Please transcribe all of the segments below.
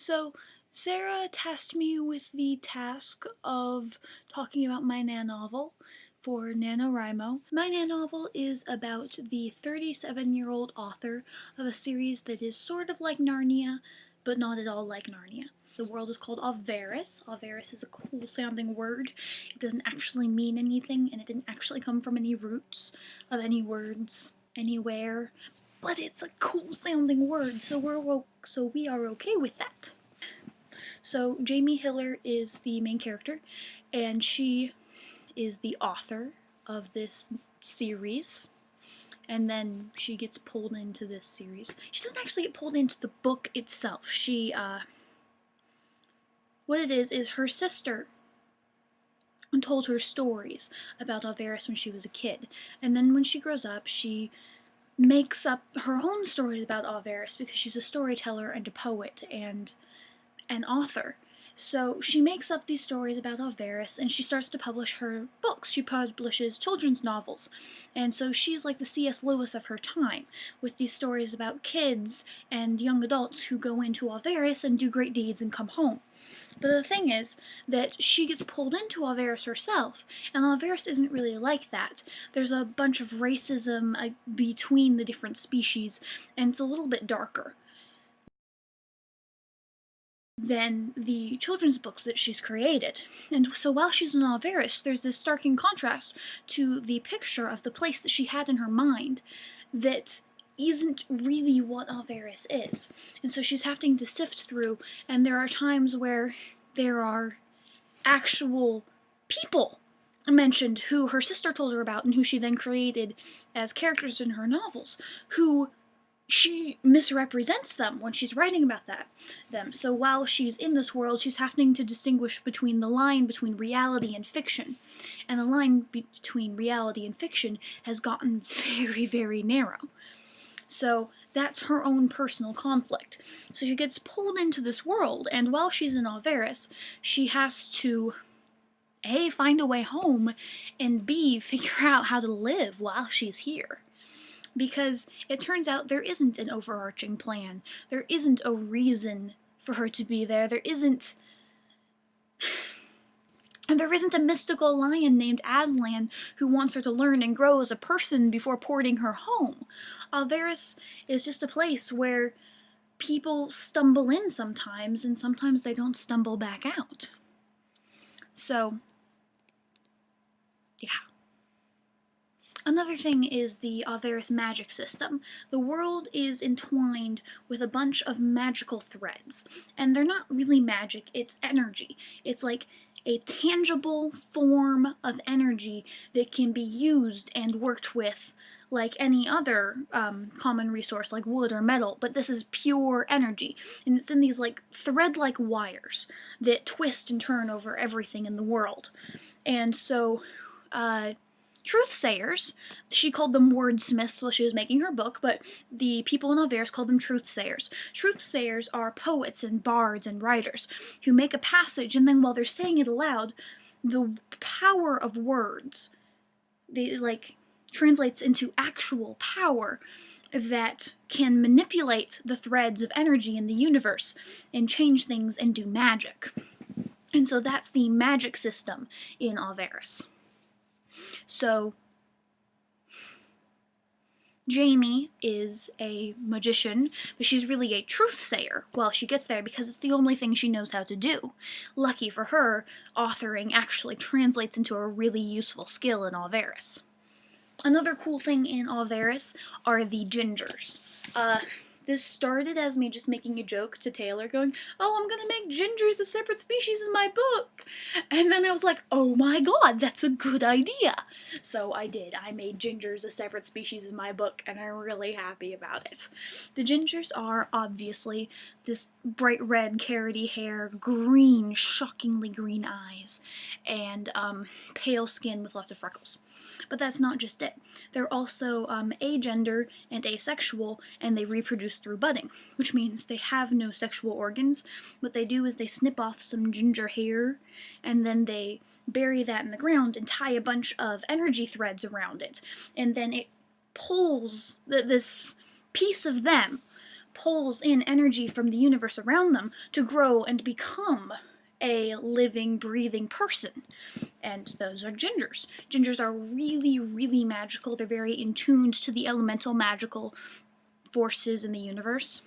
So, Sarah tasked me with the task of talking about my Nan novel for NaNoWriMo. My Nan novel is about the 37-year-old author of a series that is sort of like Narnia, but not at all like Narnia. The world is called Averis. Averis is a cool sounding word. It doesn't actually mean anything, and it didn't actually come from any roots of any words anywhere. But it's a cool sounding word, so we are okay with that. So Jamie Hiller is the main character, and she is the author of this series. And then she gets pulled into this series. She doesn't actually get pulled into the book itself. What it is her sister told her stories about Averis when she was a kid. And then when she grows up, she makes up her own stories about Averis because she's a storyteller and a poet and an author. So she makes up these stories about Averis, and she starts to publish her books. She publishes children's novels. And so she's like the C.S. Lewis of her time, with these stories about kids and young adults who go into Averis and do great deeds and come home. But the thing is that she gets pulled into Averis herself, and Averis isn't really like that. There's a bunch of racism between the different species, and it's a little bit darker than the children's books that she's created. And so while she's in Averis, there's this starking contrast to the picture of the place that she had in her mind that isn't really what Averis is. And so she's having to sift through, and there are times where there are actual people mentioned who her sister told her about and who she then created as characters in her novels, who she misrepresents them when she's writing about them. So while she's in this world, she's having to distinguish between the line between reality and fiction. And the line between reality and fiction has gotten very, very narrow. So that's her own personal conflict. So she gets pulled into this world, and while she's in Averis, she has to A, find a way home, and B, figure out how to live while she's here. Because it turns out there isn't an overarching plan. There isn't a reason for her to be there. There isn't a mystical lion named Aslan who wants her to learn and grow as a person before porting her home. Averis is just a place where people stumble in sometimes, and sometimes they don't stumble back out. So, yeah. Another thing is the Averis magic system. The world is entwined with a bunch of magical threads, and they're not really magic, it's energy. It's like a tangible form of energy that can be used and worked with like any other common resource like wood or metal, but this is pure energy, and it's in these like thread-like wires that twist and turn over everything in the world. And so, truth-sayers, she called them wordsmiths while she was making her book, but the people in Averis called them truth-sayers. Truth-sayers are poets and bards and writers who make a passage, and then while they're saying it aloud, the power of words, translates into actual power that can manipulate the threads of energy in the universe and change things and do magic. And so that's the magic system in Averis. So, Jamie is a magician, but she's really a truth-sayer while she gets there because it's the only thing she knows how to do. Lucky for her, authoring actually translates into a really useful skill in Averis. Another cool thing in Averis are the gingers. This started as me just making a joke to Taylor going, "Oh, I'm gonna make gingers a separate species in my book." And then I was like, oh my god, that's a good idea. So I did. I made gingers a separate species in my book, and I'm really happy about it. The gingers are obviously this bright red, carroty hair, green, shockingly green eyes, and pale skin with lots of freckles. But that's not just it. They're also agender and asexual, and they reproduce through budding, which means they have no sexual organs. What they do is they snip off some ginger hair, and then they bury that in the ground and tie a bunch of energy threads around it. And then it pulls, this piece of them pulls in energy from the universe around them to grow and become a living, breathing person. And those are gingers. Gingers are really, really magical. They're very in tuned to the elemental magical forces in the universe.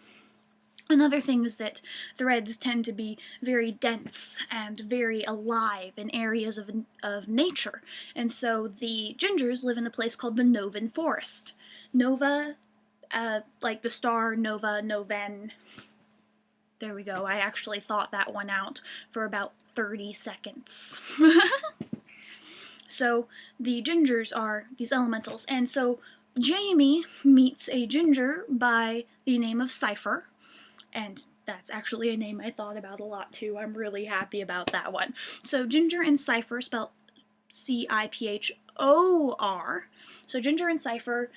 Another thing is that threads tend to be very dense and very alive in areas of nature. And so the gingers live in a place called the Novan Forest. Nova, like the star Nova, Noven. There we go. I actually thought that one out for about 30 seconds. So the gingers are these elementals. And so Jamie meets a ginger by the name of Cypher. And that's actually a name I thought about a lot too. I'm really happy about that one. So Ginger and Cypher, spelled Ciphor. So Ginger and Cypher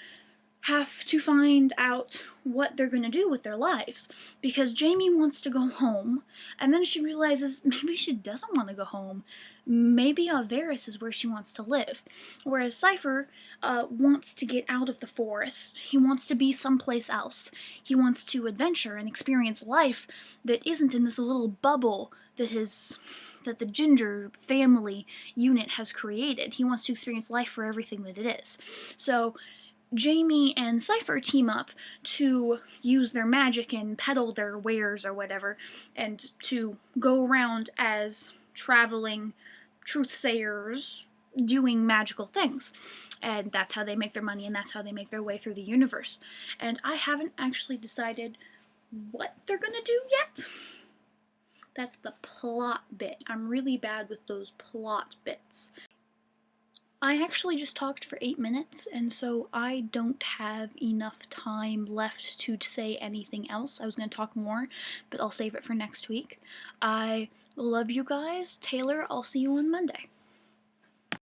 have to find out what they're going to do with their lives, because Jamie wants to go home, and then she realizes maybe she doesn't want to go home. Maybe Averis is where she wants to live. Whereas Cypher wants to get out of the forest. He wants to be someplace else. He wants to adventure and experience life that isn't in this little bubble that the Ginger family unit has created. He wants to experience life for everything that it is. So Jamie and Cypher team up to use their magic and peddle their wares or whatever, and to go around as traveling truthsayers doing magical things. And that's how they make their money, and that's how they make their way through the universe. And I haven't actually decided what they're gonna do yet. That's the plot bit. I'm really bad with those plot bits. I actually just talked for 8 minutes, and so I don't have enough time left to say anything else. I was going to talk more, but I'll save it for next week. I love you guys. Taylor, I'll see you on Monday.